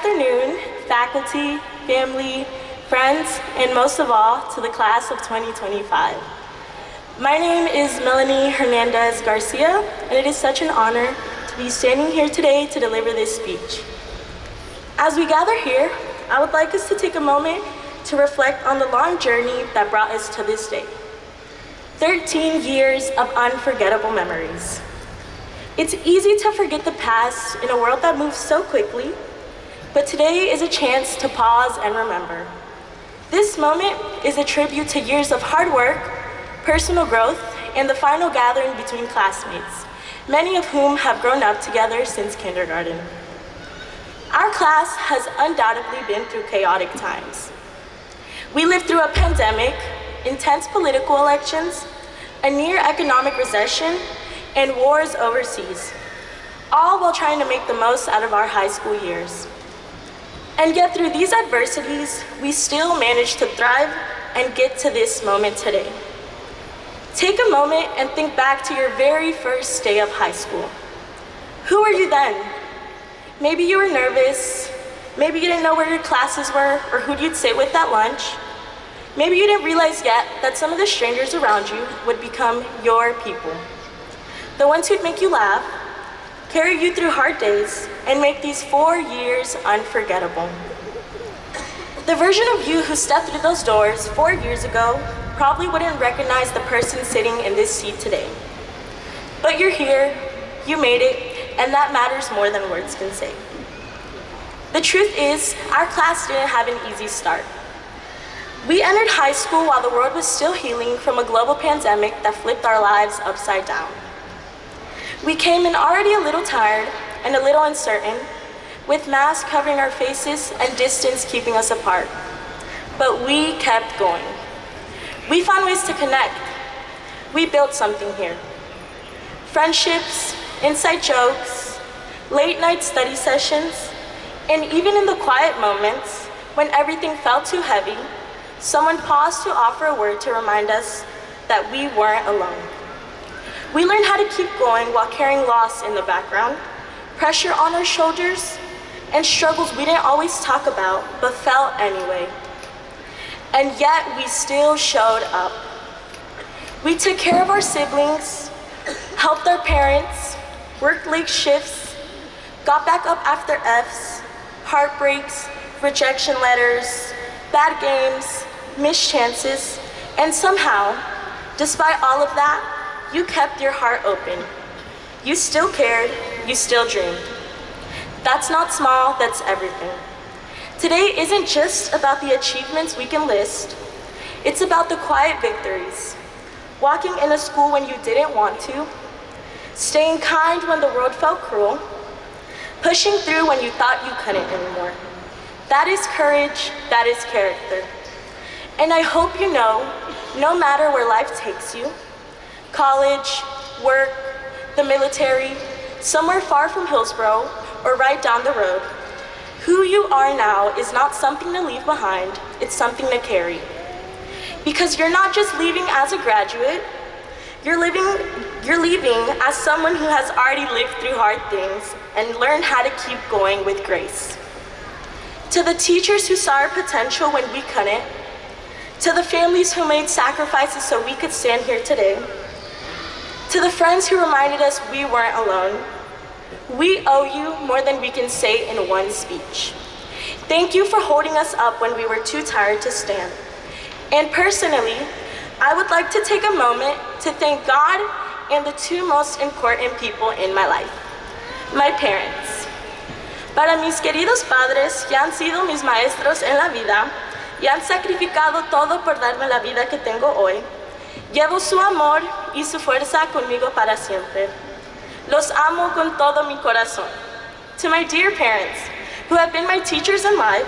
afternoon, faculty, family, friends, and most of all, to the class of 2025. My name is Melani Hernandez Garcia, and it is such an honor to be standing here today to deliver this speech. As we gather here, I would like us to take a moment to reflect on the long journey that brought us to this day. 13 years of unforgettable memories. It's easy to forget the past in a world that moves so quickly, but today is a chance to pause and remember. This moment is a tribute to years of hard work, personal growth, and the final gathering between classmates, many of whom have grown up together since kindergarten. Our class has undoubtedly been through chaotic times. We lived through a pandemic, intense political elections, a near economic recession, and wars overseas, all while trying to make the most out of our high school years. And yet through these adversities, we still managed to thrive and get to this moment today. Take a moment and think back to your very first day of high school. Who were you then? Maybe you were nervous, maybe you didn't know where your classes were or who you'd sit with at lunch. Maybe you didn't realize yet that some of the strangers around you would become your people. The ones who'd make you laugh, carry you through hard days, and make these 4 years unforgettable. The version of you who stepped through those doors 4 years ago probably wouldn't recognize the person sitting in this seat today. But you're here, you made it, and that matters more than words can say. The truth is, our class didn't have an easy start. We entered high school while the world was still healing from a global pandemic that flipped our lives upside down. We came in already a little tired and a little uncertain, with masks covering our faces and distance keeping us apart. But we kept going. We found ways to connect. We built something here. Friendships, inside jokes, late night study sessions, and even in the quiet moments when everything felt too heavy, someone paused to offer a word to remind us that we weren't alone. We learned how to keep going while carrying loss in the background, pressure on our shoulders, and struggles we didn't always talk about, but felt anyway. And yet we still showed up. We took care of our siblings, helped our parents, worked late shifts, got back up after Fs, heartbreaks, rejection letters, bad games, missed chances, and somehow, despite all of that, you kept your heart open. You still cared, you still dreamed. That's not small, that's everything. Today isn't just about the achievements we can list, it's about the quiet victories. Walking in a school when you didn't want to, staying kind when the world felt cruel, pushing through when you thought you couldn't anymore. That is courage, that is character. And I hope you know, no matter where life takes you, college, work, the military, somewhere far from Hillsborough, or right down the road, who you are now is not something to leave behind, it's something to carry. Because you're not just leaving as a graduate, you're leaving as someone who has already lived through hard things and learned how to keep going with grace. To the teachers who saw our potential when we couldn't, to the families who made sacrifices so we could stand here today, to the friends who reminded us we weren't alone, we owe you more than we can say in one speech. Thank you for holding us up when we were too tired to stand. And personally, I would like to take a moment to thank God and the two most important people in my life, my parents. Para mis queridos padres, que han sido mis maestros en la vida y han sacrificado todo por darme la vida que tengo hoy, llevo su amor y su fuerza conmigo para siempre. Los amo con todo mi corazón. To my dear parents, who have been my teachers in life,